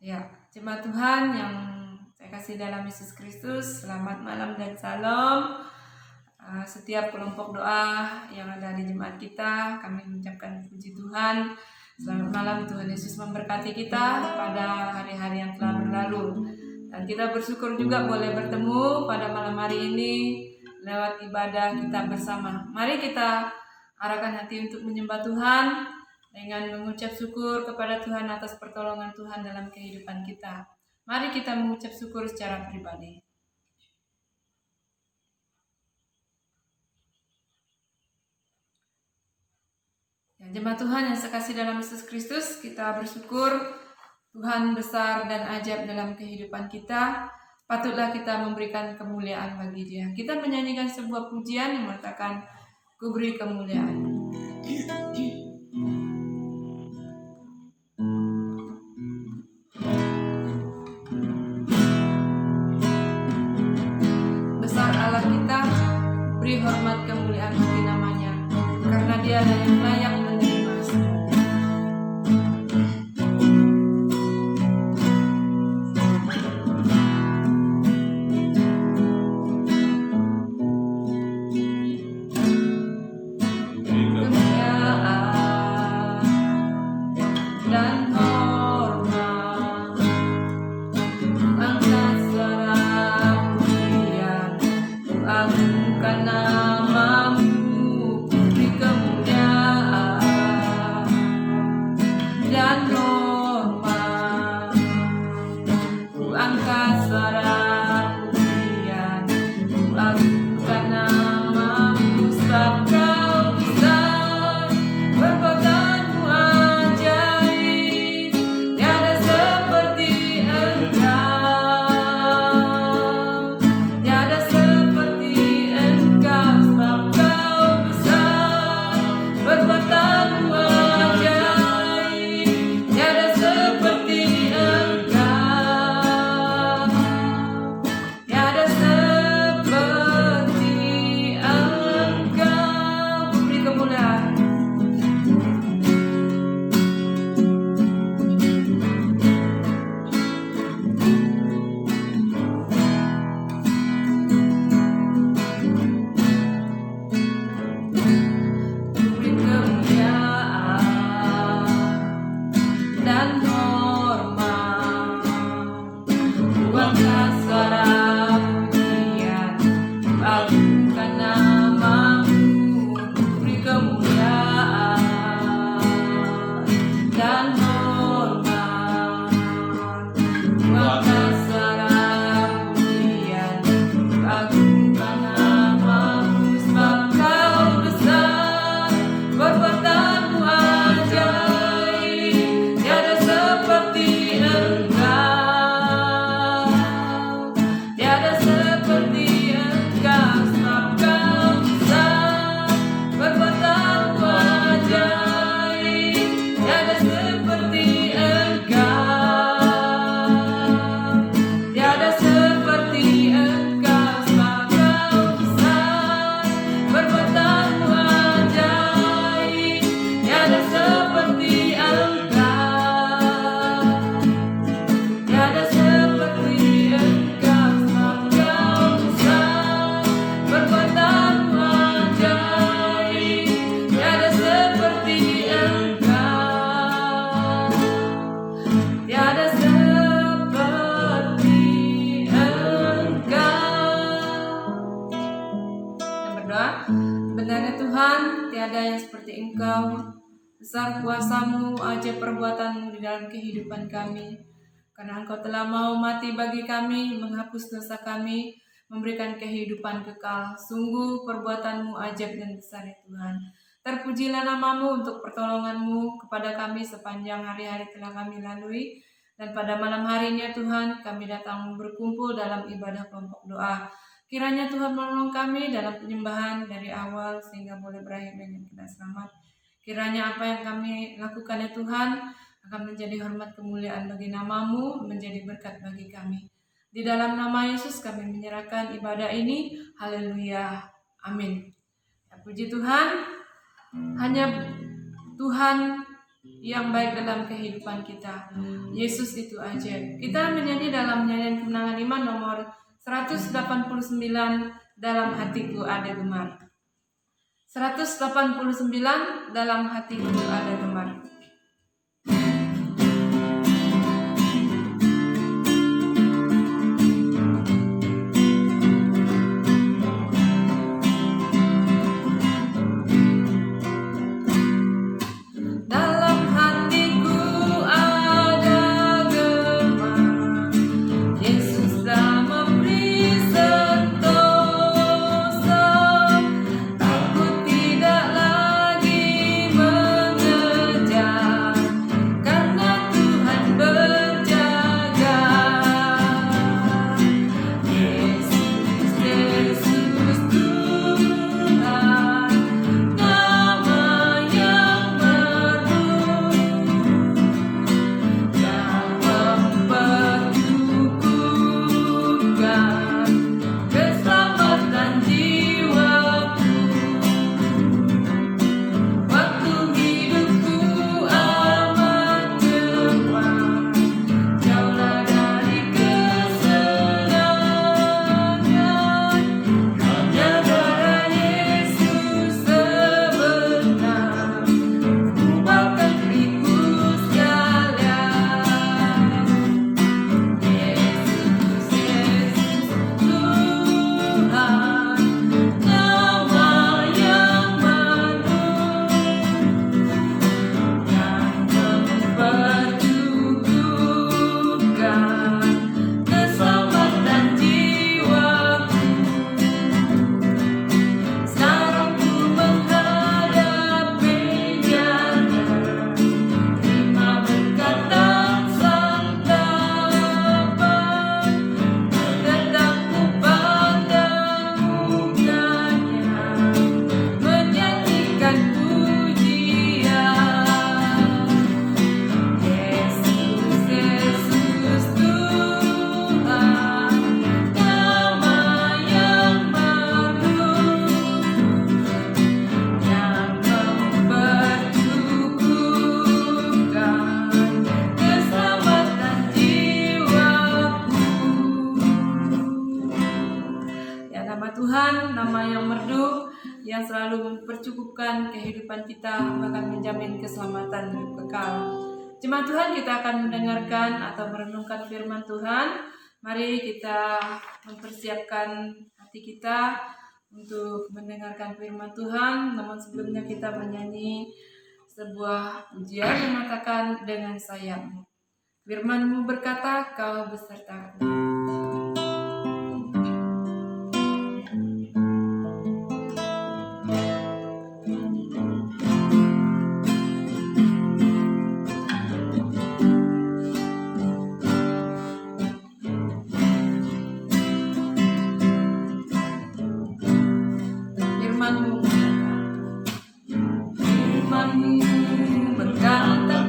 Ya, jemaat Tuhan yang saya kasih dalam Yesus Kristus, selamat malam dan salam. Setiap kelompok doa yang ada di jemaat kita, kami mengucapkan puji Tuhan. Selamat malam, Tuhan Yesus memberkati kita pada hari-hari yang telah berlalu. Dan kita bersyukur juga boleh bertemu pada malam hari ini lewat ibadah kita bersama. Mari kita arahkan hati untuk menyembah Tuhan dengan mengucap syukur kepada Tuhan atas pertolongan Tuhan dalam kehidupan kita. Mari kita mengucap syukur secara pribadi. Ya, jemaat Tuhan yang sekasih dalam Yesus Kristus, kita bersyukur Tuhan besar dan ajaib dalam kehidupan kita. Patutlah kita memberikan kemuliaan bagi Dia. Kita menyanyikan sebuah pujian yang mengatakan, "Ku beri kemuliaan." Besar Allah kita, beri hormat kemuliaan bagi namanya, karena Dia yang layak menerima semuanya. Besar kuasa-Mu, ajaib perbuatan-Mu di dalam kehidupan kami. Karena Engkau telah mau mati bagi kami, menghapus dosa kami, memberikan kehidupan kekal. Sungguh perbuatan-Mu ajaib dan besar ya Tuhan. Terpujilah nama-Mu untuk pertolongan-Mu kepada kami sepanjang hari-hari telah kami lalui. Dan pada malam hari ini ya Tuhan, kami datang berkumpul dalam ibadah kelompok doa. Kiranya Tuhan menolong kami dalam penyembahan dari awal sehingga boleh berakhir dengan kita selamat. Kiranya apa yang kami lakukan ya Tuhan akan menjadi hormat kemuliaan bagi nama-Mu, menjadi berkat bagi kami. Di dalam nama Yesus kami menyerahkan ibadah ini. Haleluya. Amin. Ya, puji Tuhan. Hanya Tuhan yang baik dalam kehidupan kita. Yesus itu ajaib. Kita menyanyi dalam nyanyian kemenangan iman nomor 189, dalam hatiku ada gemar. 189, dalam hatiku ada gemar. Tuhan, nama yang merdu, yang selalu mempercukupkan kehidupan kita, bahkan menjamin keselamatan hidup kekal. Jemaat Tuhan, kita akan mendengarkan atau merenungkan firman Tuhan. Mari kita mempersiapkan hati kita untuk mendengarkan firman Tuhan. Namun sebelumnya kita menyanyi sebuah pujian yang mengatakan, dengan sayapmu. Firman-Mu berkata, Kau besertaku.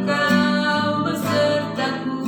Kau besertaku,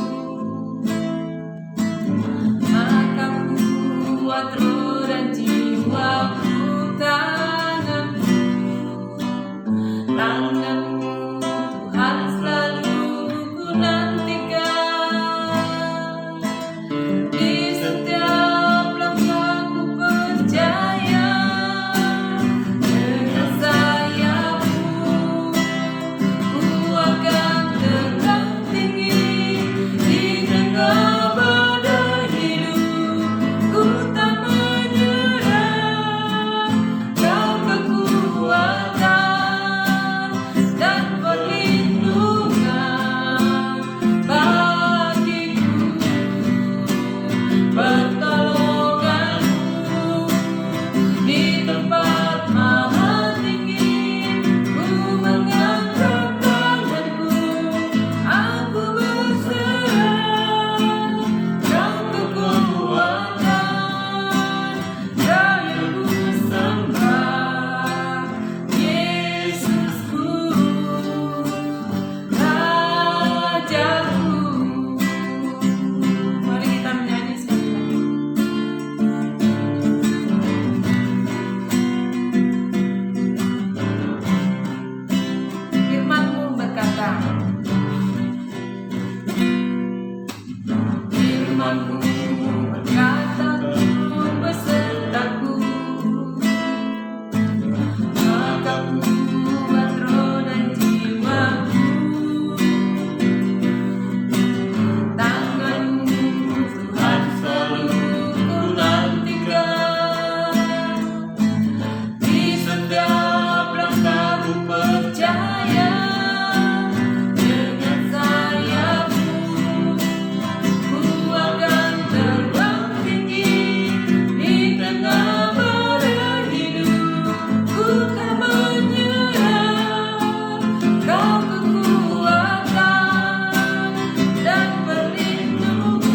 Firman-Mu berkata besertaku, maka kuat roh dan jiwaku. Tangan-Mu Tuhan selalu ku nantikan, di setiap langkah ku percaya. Dengan sayap-Mu ku akan terbang tinggi di tengah badai hidup. Ku tak menyerah, Kau kekuatan dan perlindungan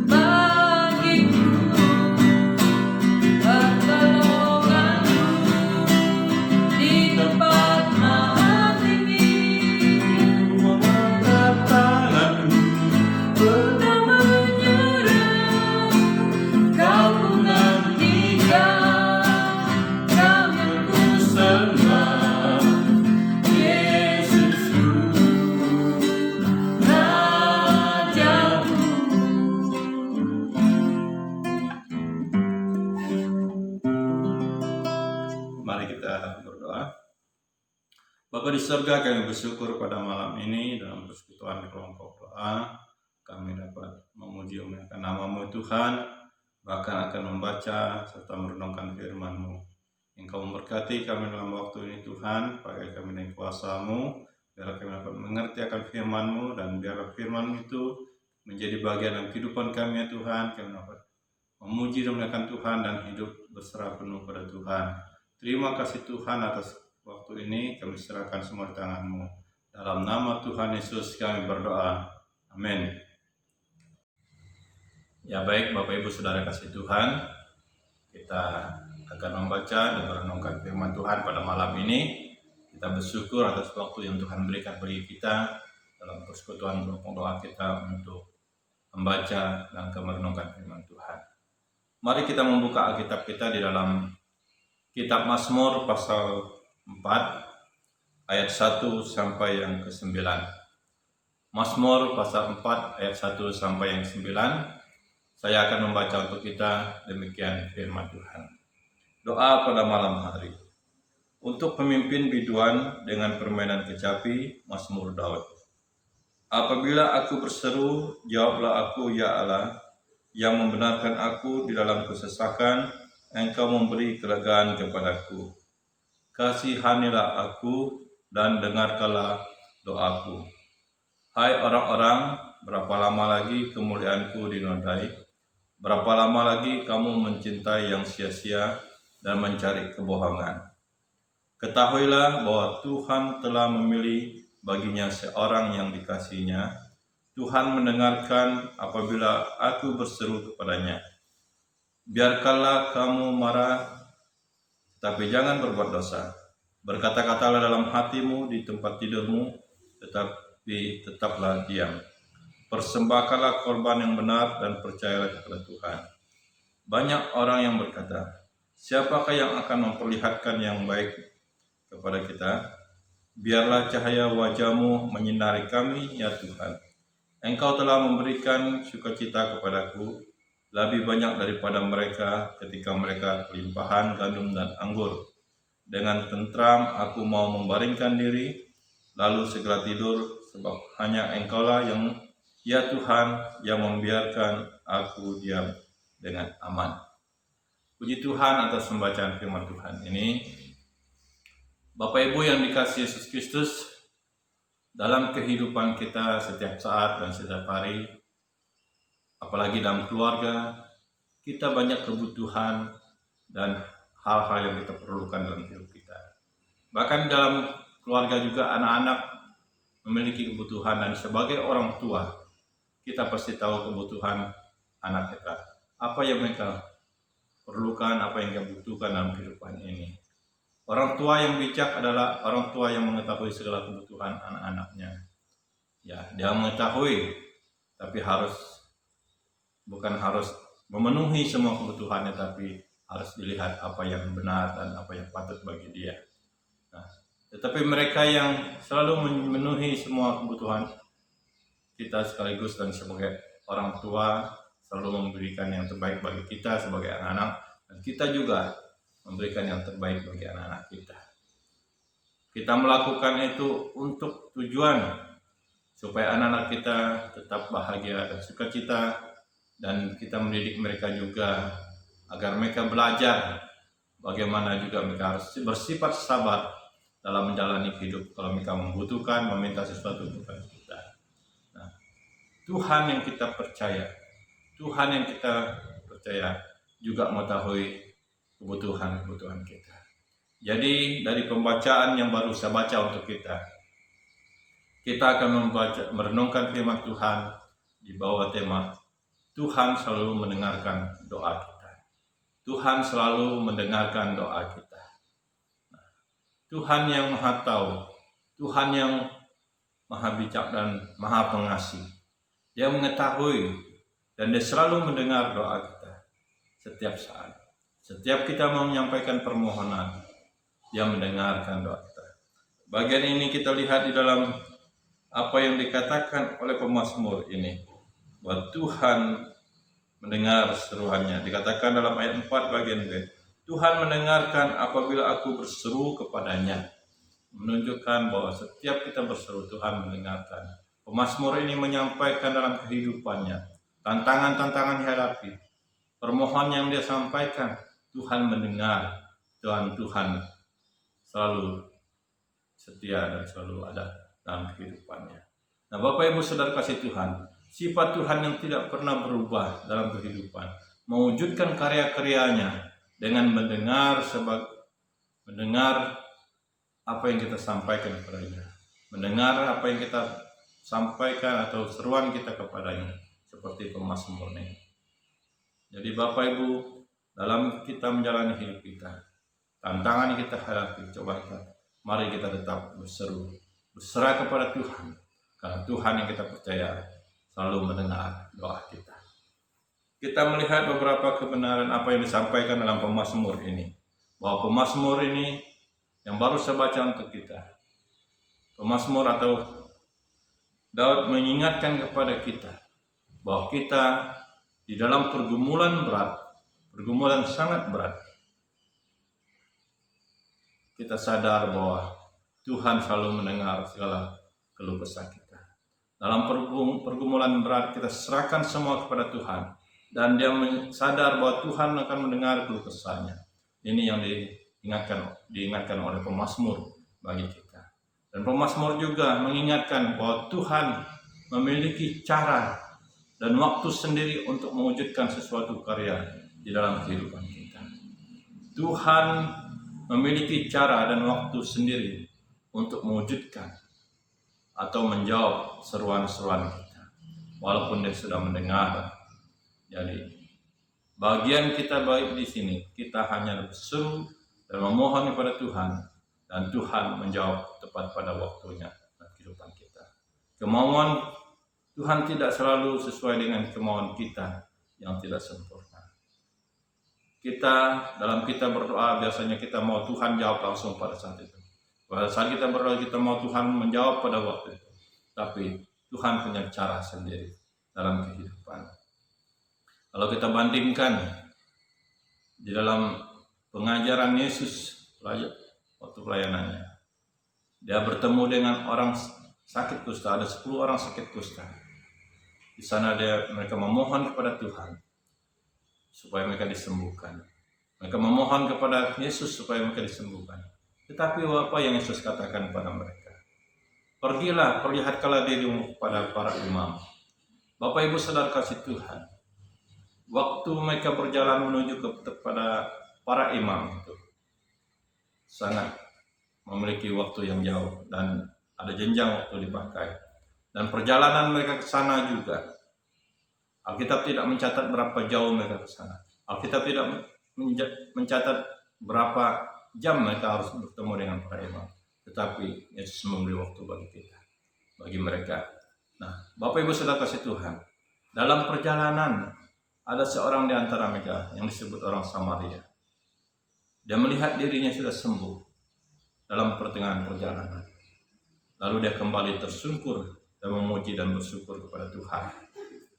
bagiku. Pertolongan-Mu di tempat maha tinggi. Ku tak menyerah, Kau ku nantikan, Kau yang ku sembah, Yesusku, Rajaku. Mari kita berdoa. Bapa di surga, kami bersyukur pada malam ini dalam persekutuan di kelompok doa kami dapat memuji memuliakan nama-Mu Tuhan, bahkan akan membaca serta merenungkan firman-Mu. Engkau memberkati kami dalam waktu ini Tuhan, pakai kami dengan kuasa-Mu, biar kami dapat mengerti akan firman-Mu, dan biarlah firman itu menjadi bagian dalam kehidupan kami ya Tuhan. Kami dapat memuji dan memuliakan Tuhan dan hidup berserah penuh pada Tuhan. Terima kasih Tuhan atas waktu ini, kami serahkan semua di tangan-Mu. Dalam nama Tuhan Yesus kami berdoa. Amin. Ya baik Bapak Ibu Saudara kasih Tuhan, kita akan membaca dan merenungkan firman Tuhan pada malam ini. Kita bersyukur atas waktu yang Tuhan berikan bagi kita dalam persekutuan kelompok doa kita untuk membaca dan merenungkan firman Tuhan. Mari kita membuka Alkitab kita di dalam Kitab Mazmur pasal 4 ayat 1 sampai yang ke-9. Mazmur pasal 4 ayat 1 sampai yang 9. Saya akan membaca untuk kita, demikian firman Tuhan. Doa pada malam hari. Untuk pemimpin biduan dengan permainan kecapi, Mazmur Daud. Apabila aku berseru, jawablah aku ya Allah, yang membenarkan aku di dalam kesesakan. Engkau memberi kelegaan kepadaku. Kasihanilah aku dan dengarkanlah doaku. Hai orang-orang, berapa lama lagi kemuliaanku dinodai? Berapa lama lagi kamu mencintai yang sia-sia dan mencari kebohongan? Ketahuilah bahwa Tuhan telah memilih baginya seorang yang dikasihinya. Tuhan mendengarkan apabila aku berseru kepadanya. Biarkanlah kamu marah, tapi jangan berbuat dosa. Berkata-katalah dalam hatimu di tempat tidurmu, tetapi tetaplah diam. Persembahkanlah korban yang benar dan percayalah kepada Tuhan. Banyak orang yang berkata, siapakah yang akan memperlihatkan yang baik kepada kita? Biarlah cahaya wajah-Mu menyinari kami, ya Tuhan. Engkau telah memberikan sukacita kepadaku, lebih banyak daripada mereka ketika mereka kelimpahan gandum dan anggur. Dengan tentram aku mau membaringkan diri, lalu segera tidur, sebab hanya Engkaulah yang, ya Tuhan, yang membiarkan aku diam dengan aman. Puji Tuhan atas pembacaan firman Tuhan ini. Bapak Ibu yang dikasihi Yesus Kristus, dalam kehidupan kita setiap saat dan setiap hari, apalagi dalam keluarga, kita banyak kebutuhan dan hal-hal yang kita perlukan dalam hidup kita. Bahkan dalam keluarga juga anak-anak memiliki kebutuhan, dan sebagai orang tua, kita pasti tahu kebutuhan anak kita. Apa yang mereka perlukan, apa yang mereka butuhkan dalam kehidupan ini. Orang tua yang bijak adalah orang tua yang mengetahui segala kebutuhan anak-anaknya. Ya, dia mengetahui, tapi bukan harus memenuhi semua kebutuhannya, tapi harus dilihat apa yang benar dan apa yang patut bagi dia. Nah, tetapi mereka yang selalu memenuhi semua kebutuhan kita sekaligus dan sebagai orang tua selalu memberikan yang terbaik bagi kita sebagai anak-anak, dan kita juga memberikan yang terbaik bagi anak-anak kita. Kita melakukan itu untuk tujuan supaya anak-anak kita tetap bahagia dan sukacita, dan kita mendidik mereka juga agar mereka belajar bagaimana juga mereka harus bersifat sabar dalam menjalani hidup kalau mereka membutuhkan, meminta sesuatu kepada kita. Nah, Tuhan yang kita percaya juga mengetahui kebutuhan kita. Jadi dari pembacaan yang baru saya baca untuk kita akan merenungkan firman Tuhan di bawah tema Tuhan selalu mendengarkan doa kita. Tuhan selalu mendengarkan doa kita. Tuhan yang Maha Tahu, Tuhan yang Maha Bijak dan Maha Pengasih. Dia mengetahui dan Dia selalu mendengar doa kita setiap saat. Setiap kita mau menyampaikan permohonan, Dia mendengarkan doa kita. Bagian ini kita lihat di dalam apa yang dikatakan oleh pemazmur ini, bahwa Tuhan mendengar seruannya. Dikatakan dalam ayat 4 bagian B, Tuhan mendengarkan apabila aku berseru kepadanya. Menunjukkan bahwa setiap kita berseru, Tuhan mendengarkan. Pemazmur ini menyampaikan dalam kehidupannya tantangan-tantangan dihadapi, permohonan yang dia sampaikan, Tuhan mendengar, dan Tuhan selalu setia dan selalu ada dalam kehidupannya. Nah, Bapak Ibu Saudara kasih Tuhan, sifat Tuhan yang tidak pernah berubah dalam kehidupan, mewujudkan karya-karyanya dengan mendengar apa yang kita sampaikan kepadanya, mendengar apa yang kita sampaikan atau seruan kita kepadanya, seperti pemazmur ini. Jadi Bapak Ibu, dalam kita menjalani hidup kita, tantangan yang kita hadapi, mari kita tetap berserah kepada Tuhan, karena Tuhan yang kita percaya selalu mendengar doa kita. Kita melihat beberapa kebenaran apa yang disampaikan dalam pemazmur ini, bahwa pemazmur ini yang baru saya baca untuk kita, pemazmur atau Daud mengingatkan kepada kita bahwa kita di dalam pergumulan sangat berat, kita sadar bahwa Tuhan selalu mendengar segala keluh kesah kita. Dalam pergumulan berat kita serahkan semua kepada Tuhan, dan dia sadar bahwa Tuhan akan mendengar keluh kesahnya. Ini yang diingatkan oleh pemazmur bagi kita. Dan pemazmur juga mengingatkan bahwa Tuhan memiliki cara dan waktu sendiri untuk mewujudkan sesuatu karya di dalam kehidupan kita. Tuhan memiliki cara dan waktu sendiri untuk mewujudkan atau menjawab seruan-seruan kita, walaupun Dia sudah mendengar. Jadi bagian kita baik di sini, kita hanya berseru dan memohon kepada Tuhan, dan Tuhan menjawab tepat pada waktunya dalam kehidupan kita. Kemauan Tuhan tidak selalu sesuai dengan kemauan kita yang tidak sempurna. Dalam kita berdoa, biasanya kita mau Tuhan jawab langsung pada saat itu. Pada saat kita berdoa, kita mau Tuhan menjawab pada waktu itu. Tapi Tuhan punya cara sendiri dalam kehidupan. Kalau kita bandingkan di dalam pengajaran Yesus waktu pelayanannya, Dia bertemu dengan orang sakit kusta, ada 10 orang sakit kusta. Di sana mereka memohon kepada Tuhan supaya mereka disembuhkan. Mereka memohon kepada Yesus supaya mereka disembuhkan. Tetapi apa yang Yesus katakan kepada mereka? Pergilah, perlihatkanlah dirimu kepada para imam. Bapak Ibu Saudara kasih Tuhan, waktu mereka berjalan menuju kepada para imam itu sangat memiliki waktu yang jauh, dan ada jenjang waktu dipakai. Dan perjalanan mereka ke sana juga, Alkitab tidak mencatat berapa jauh mereka ke sana. Alkitab tidak mencatat berapa jam mereka harus bertemu dengan para imam. Tetapi Yesus memberi waktu bagi kita, bagi mereka. Nah, Bapak Ibu Saudara kasih Tuhan, dalam perjalanan ada seorang di antara mereka yang disebut orang Samaria. Dia melihat dirinya sudah sembuh dalam pertengahan perjalanan. Lalu dia kembali tersungkur dan memuji dan bersyukur kepada Tuhan.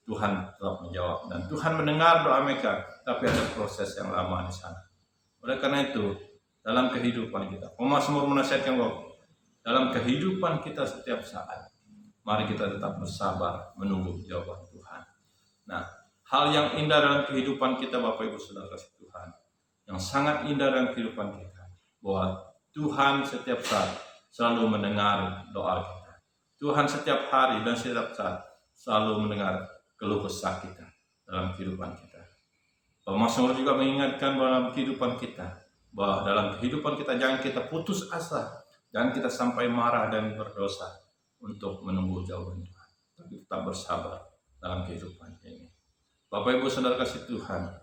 Tuhan tetap menjawab dan Tuhan mendengar doa mereka, tapi ada proses yang lama di sana. Oleh karena itu, dalam kehidupan kita, pemazmur menasihatkan bahwa dalam kehidupan kita setiap saat, mari kita tetap bersabar menunggu jawaban Tuhan. Nah, hal yang indah dalam kehidupan kita, Bapak Ibu Saudara kasih Tuhan, yang sangat indah dalam kehidupan kita, bahwa Tuhan setiap saat selalu mendengar doa kita. Tuhan setiap hari dan setiap saat selalu mendengar keluh kesah kita dalam kehidupan kita. Pemazmur juga mengingatkan dalam kehidupan kita, bahwa dalam kehidupan kita jangan kita putus asa, jangan kita sampai marah dan berdosa untuk menunggu jawaban Tuhan, tapi tetap bersabar dalam kehidupan ini. Bapak Ibu Saudara kasih Tuhan,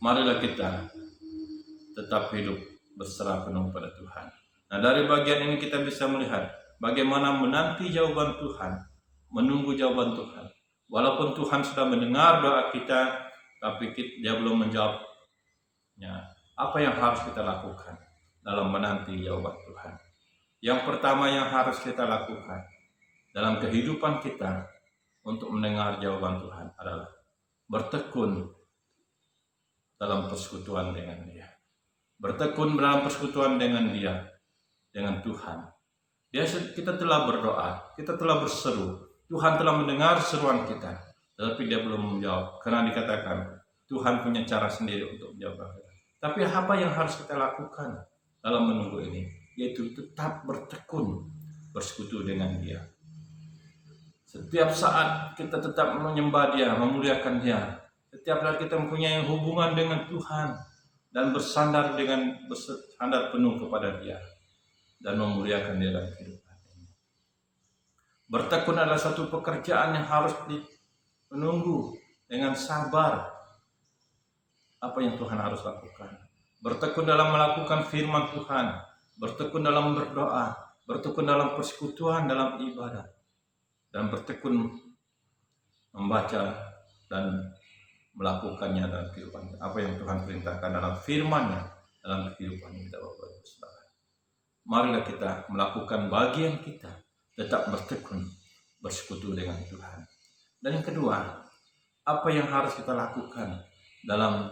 marilah kita tetap hidup berserah penuh pada Tuhan. Nah, dari bagian ini kita bisa melihat bagaimana menanti jawaban Tuhan, menunggu jawaban Tuhan. Walaupun Tuhan sudah mendengar doa kita, tapi dia belum menjawabnya. Apa yang harus kita lakukan dalam menanti jawaban Tuhan? Yang pertama yang harus kita lakukan dalam kehidupan kita untuk mendengar jawaban Tuhan adalah bertekun dalam persekutuan dengan Dia. Bertekun dalam persekutuan dengan Dia, dengan Tuhan. Kita telah berdoa, kita telah berseru, Tuhan telah mendengar seruan kita, tetapi Dia belum menjawab, karena dikatakan Tuhan punya cara sendiri untuk menjawab kita. Tapi apa yang harus kita lakukan dalam menunggu ini? Yaitu tetap bertekun, bersekutu dengan Dia. Setiap saat kita tetap menyembah Dia, memuliakan Dia. Setiap saat kita mempunyai hubungan dengan Tuhan dan bersandar penuh kepada Dia dan memuliakan Dia dalam kehidupan ini. Bertekun adalah satu pekerjaan yang harus menunggu dengan sabar. Apa yang Tuhan harus lakukan? Bertekun dalam melakukan firman Tuhan, bertekun dalam berdoa, bertekun dalam persekutuan, dalam ibadah, dan bertekun membaca dan melakukannya dalam kehidupan. Apa yang Tuhan perintahkan dalam firman-Nya dalam kehidupan kita, Bapak Ibu Saudara. Marilah kita melakukan bagian kita, tetap bertekun, bersekutu dengan Tuhan. Dan yang kedua, apa yang harus kita lakukan dalam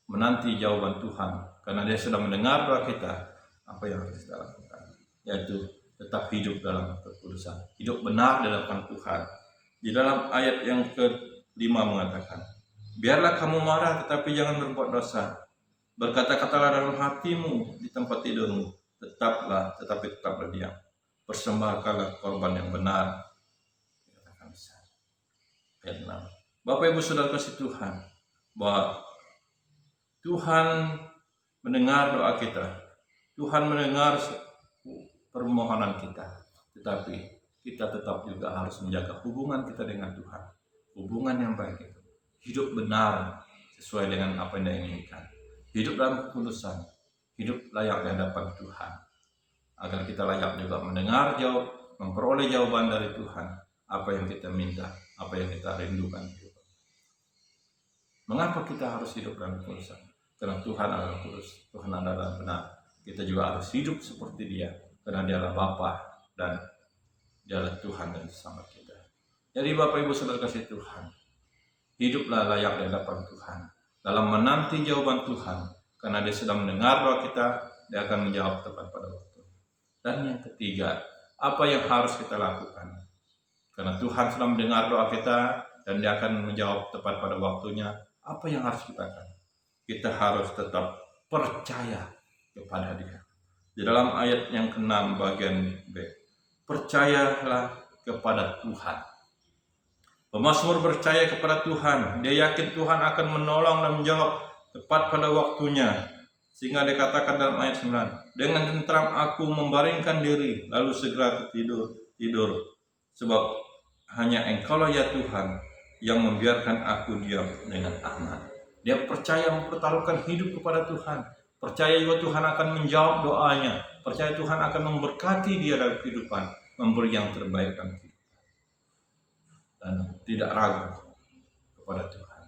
menanti jawaban Tuhan, karena Dia sudah mendengar doa kita. Apa yang harus kita lakukan? Yaitu tetap hidup dalam kekudusan, hidup benar di hadapan Tuhan. Di dalam ayat yang ke-5 mengatakan, biarlah kamu marah tetapi jangan berbuat dosa. Berkata-katalah dalam hatimu di tempat tidurmu, tetapi tetap berdiam. Persembahkanlah korban yang benar. Ayat 6. Bapak Ibu Saudara kasih Tuhan, bahwa Tuhan mendengar doa kita, Tuhan mendengar permohonan kita, tetapi kita tetap juga harus menjaga hubungan kita dengan Tuhan, hubungan yang baik itu, hidup benar sesuai dengan apa yang Dia inginkan, hidup dalam kekudusan, hidup layak di hadapan Tuhan, agar kita layak juga mendengar memperoleh jawaban dari Tuhan, apa yang kita minta, apa yang kita rindukan. Mengapa kita harus hidup dalam kekudusan? Karena Tuhan adalah kudus, Tuhan adalah benar. Kita juga harus hidup seperti Dia, karena Dia adalah Bapa dan Dia adalah Tuhan dan sesama kita. Jadi Bapak Ibu Saudara kasih Tuhan, hiduplah layak di hadapan Tuhan dalam menanti jawaban Tuhan, karena Dia sudah mendengar doa kita, Dia akan menjawab tepat pada waktu. Dan yang ketiga, apa yang harus kita lakukan? Karena Tuhan sudah mendengar doa kita dan Dia akan menjawab tepat pada waktunya. Apa yang harus kita lakukan? Kita harus tetap percaya kepada Dia. Di dalam ayat yang ke-6 bagian B, percayalah kepada Tuhan. Pemazmur percaya kepada Tuhan. Dia yakin Tuhan akan menolong dan menjawab tepat pada waktunya. Sehingga dikatakan dalam ayat 9, dengan tentram aku membaringkan diri, lalu segera tidur. Sebab hanya Engkaulah ya Tuhan yang membiarkan aku diam dengan aman. Dia percaya mempertaruhkan hidup kepada Tuhan. Percaya juga Tuhan akan menjawab doanya. Percaya Tuhan akan memberkati dia dalam kehidupan, memberi yang terbaik dalam kehidupan. Dan tidak ragu kepada Tuhan.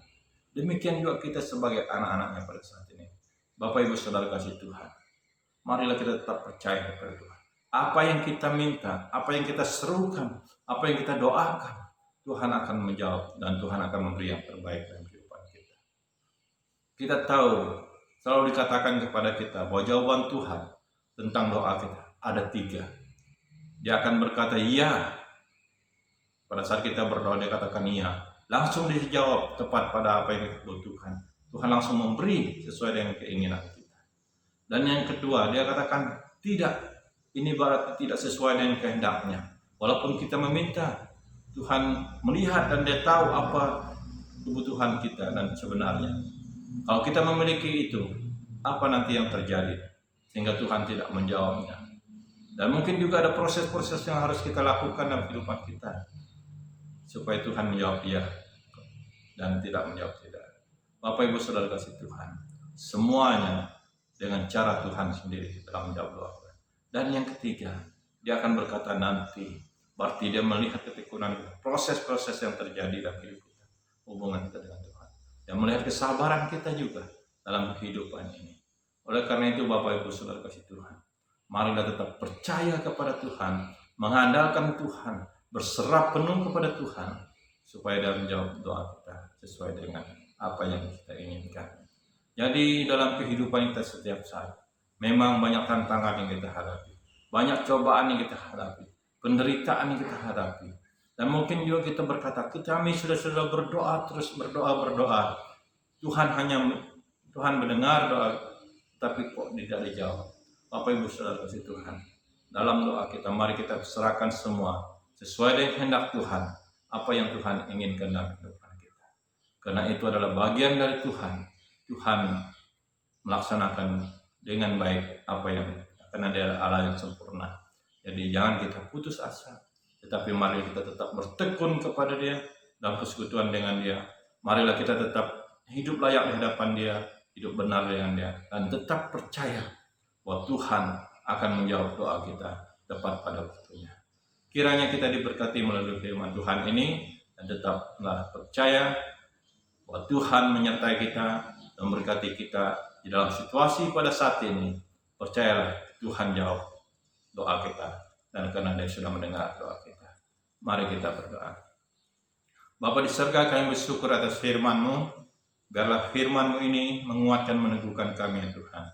Demikian juga kita sebagai anak-anaknya pada saat ini. Bapak Ibu Saudara kasih Tuhan, marilah kita tetap percaya kepada Tuhan. Apa yang kita minta, apa yang kita serukan, apa yang kita doakan, Tuhan akan menjawab dan Tuhan akan memberi yang terbaik dalam kehidupan kita. Kita tahu, selalu dikatakan kepada kita bahwa jawaban Tuhan tentang doa kita ada 3. Dia akan berkata iya. Pada saat kita berdoa dia katakan iya, langsung dijawab tepat pada apa yang kita butuhkan. Tuhan langsung memberi sesuai dengan keinginan kita. Dan yang kedua, dia katakan tidak. Ini berarti tidak sesuai dengan kehendaknya. Walaupun kita meminta, Tuhan melihat dan dia tahu apa kebutuhan kita dan sebenarnya. Kalau kita memiliki itu, apa nanti yang terjadi sehingga Tuhan tidak menjawabnya? Dan mungkin juga ada proses-proses yang harus kita lakukan dalam kehidupan kita supaya Tuhan menjawab iya dan tidak menjawab tidak. Bapak Ibu Saudara kasih Tuhan, semuanya dengan cara Tuhan sendiri dalam menjawab doa. Dan yang ketiga, dia akan berkata nanti. Berarti dia melihat ketekunan kita, proses-proses yang terjadi dalam hidup kita, hubungan kita dengan Tuhan. Dan melihat kesabaran kita juga dalam kehidupan ini. Oleh karena itu Bapak Ibu Saudara kasih Tuhan, marilah tetap percaya kepada Tuhan, mengandalkan Tuhan, berserah penuh kepada Tuhan, supaya dia menjawab doa kita sesuai dengan apa yang kita inginkan. Jadi dalam kehidupan kita setiap saat, memang banyak tantangan yang kita hadapi, banyak cobaan yang kita hadapi, penderitaan yang kita hadapi. Dan mungkin juga kita berkata, kami sudah berdoa, terus berdoa. Tuhan mendengar doa, tapi kok tidak dijawab. Bapak Ibu Saudara kasih Tuhan, dalam doa kita, mari kita serahkan semua sesuai dengan kehendak Tuhan, apa yang Tuhan inginkan dalam kehidupan kita. Karena itu adalah bagian dari Tuhan. Tuhan melaksanakan dengan baik apa yang, karena dia Allah yang sempurna. Jadi jangan kita putus asa, tetapi mari kita tetap bertekun kepada dia dalam persekutuan dengan dia. Marilah kita tetap hidup layak di hadapan dia, hidup benar dengan dia, dan tetap percaya bahwa Tuhan akan menjawab doa kita tepat pada waktunya. Kiranya kita diberkati melalui firman Tuhan ini, dan tetaplah percaya bahwa Tuhan menyertai kita dan memberkati kita di dalam situasi pada saat ini. Percayalah Tuhan jawab doa kita, dan karena dia sudah mendengar doa kita. Mari kita berdoa. Bapa di surga, kami bersyukur atas firman-Mu. Biarlah firman-Mu ini menguatkan, meneguhkan kami ya Tuhan.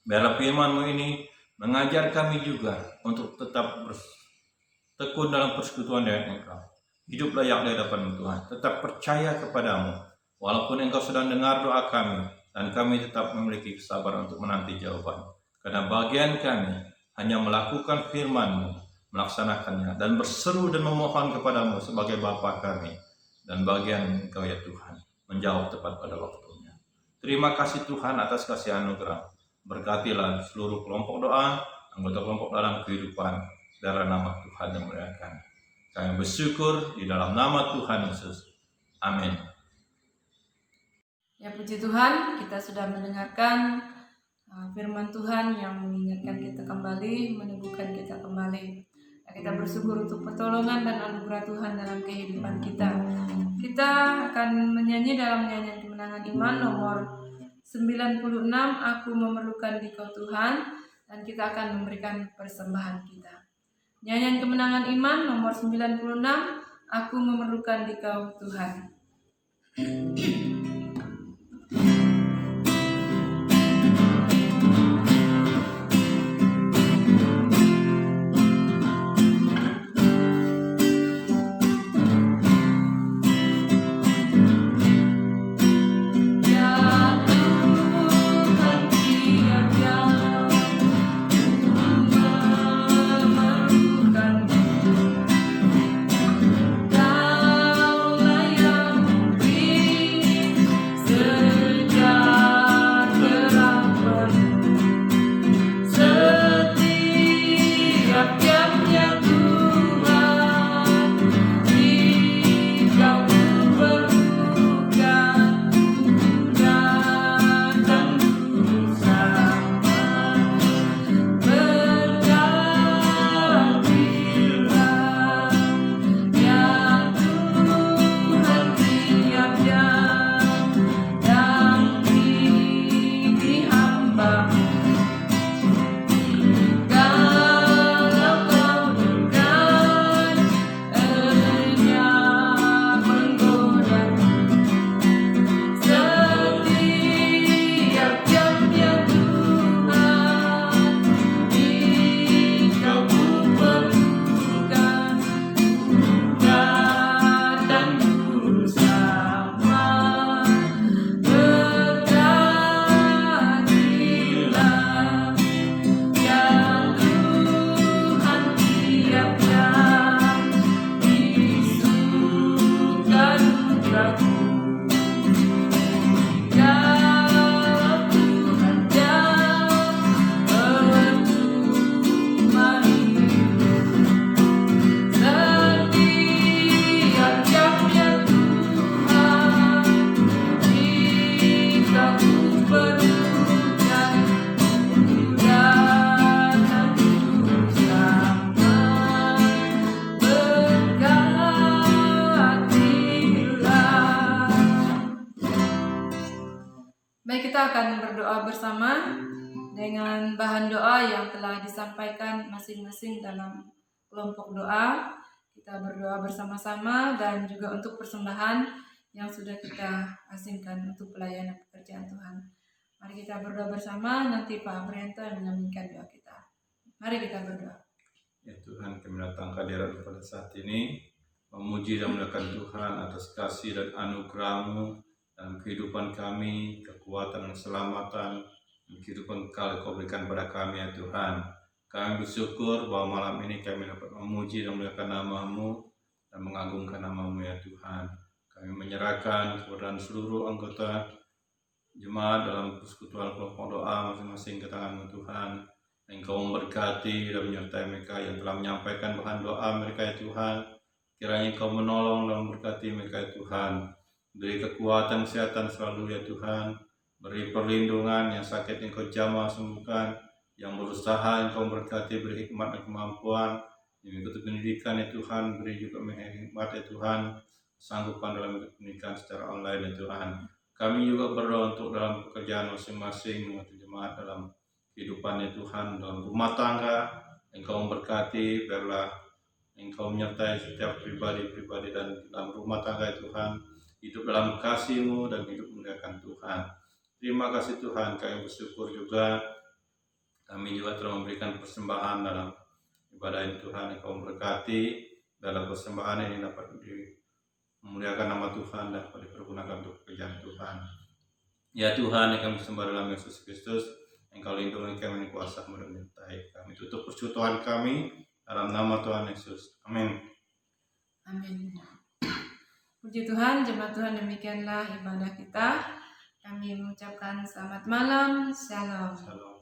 Biarlah firman-Mu ini mengajar kami juga untuk tetap bertekun dalam persekutuan dengan Engkau. Hidup layak di hadapan Tuhan. Tetap percaya kepadamu. Walaupun Engkau sudah mendengar doa kami, dan kami tetap memiliki kesabaran untuk menanti jawaban. Karena bagian kami hanya melakukan firman-Mu, melaksanakannya, dan berseru dan memohon kepadamu sebagai Bapa kami. Dan bagian Engkau ya Tuhan, menjawab tepat pada waktunya. Terima kasih Tuhan atas kasih anugerah. Berkatilah seluruh kelompok doa, anggota kelompok dalam kehidupan, darah nama Tuhan yang muliakan. Kami bersyukur di dalam nama Tuhan Yesus. Amin. Ya puji Tuhan, kita sudah mendengarkan firman Tuhan yang mengingatkan kita kembali, meneguhkan kita kembali. Kita bersyukur untuk pertolongan dan anugerah Tuhan dalam kehidupan kita. Kita akan menyanyi dalam nyanyian kemenangan iman nomor 96, Aku Memerlukan Dikau Tuhan, dan kita akan memberikan persembahan kita. Nyanyian kemenangan iman nomor 96, Aku Memerlukan Dikau Tuhan. Kau yang beri kita akan berdoa bersama dengan bahan doa yang telah disampaikan masing-masing dalam kelompok doa. Kita berdoa bersama-sama dan juga untuk persembahan yang sudah kita asingkan untuk pelayanan pekerjaan Tuhan. Mari kita berdoa bersama, nanti Pak Abrianto yang mengaminkan doa kita. Mari kita berdoa. Ya Tuhan, kami datang ke hadirat pada saat ini, memuji dan memuliakan Tuhan atas kasih dan anugerah-Mu dalam kehidupan kami, kekuatan dan keselamatan, dan kehidupan Kau berikan pada kami ya Tuhan. Kami bersyukur bahwa malam ini kami dapat memuji dan memuliakan nama-Mu dan mengagungkan nama-Mu ya Tuhan. Kami menyerahkan kepada seluruh anggota jemaat dalam persekutuan kelompok doa masing-masing ke tangan-Mu Tuhan. Engkau memberkati dan menyertai mereka yang telah menyampaikan bahan doa mereka ya Tuhan. Kiranya Engkau menolong dan memberkati mereka ya Tuhan. Beri kekuatan kesehatan selalu ya Tuhan. Beri perlindungan, yang sakit Engkau jamah sembuhkan. Yang berusaha Engkau berkati, beri hikmat dan kemampuan. Yang mengikuti pendidikan ya Tuhan, beri juga hikmat ya Tuhan. Sanggupan dalam pendidikan secara online ya Tuhan. Kami juga berdoa untuk dalam pekerjaan masing-masing untuk jemaat dalam kehidupannya Tuhan, dalam rumah tangga. Engkau memberkati, biarlah Engkau menyertai setiap pribadi-pribadi dan dalam rumah tangga Tuhan, hidup dalam kasih-Mu dan hidup memuliakan Tuhan. Terima kasih Tuhan, kami bersyukur juga kami juga telah memberikan persembahan dalam ibadah ini Tuhan. Engkau memberkati dalam persembahan ini dapat memuliakan nama Tuhan dan dapat dipergunakan untuk pekerjaan Tuhan. Ya Tuhan, yang kami sembah dalam Yesus Kristus, Engkau lindungi kami, kuasa-Mu dan menyertai kami. Tutup persekutuan kami dalam nama Tuhan Yesus. Amin. Amin. Puji Tuhan, jemaat Tuhan, demikianlah ibadah kita. Kami mengucapkan selamat malam. Shalom. Shalom.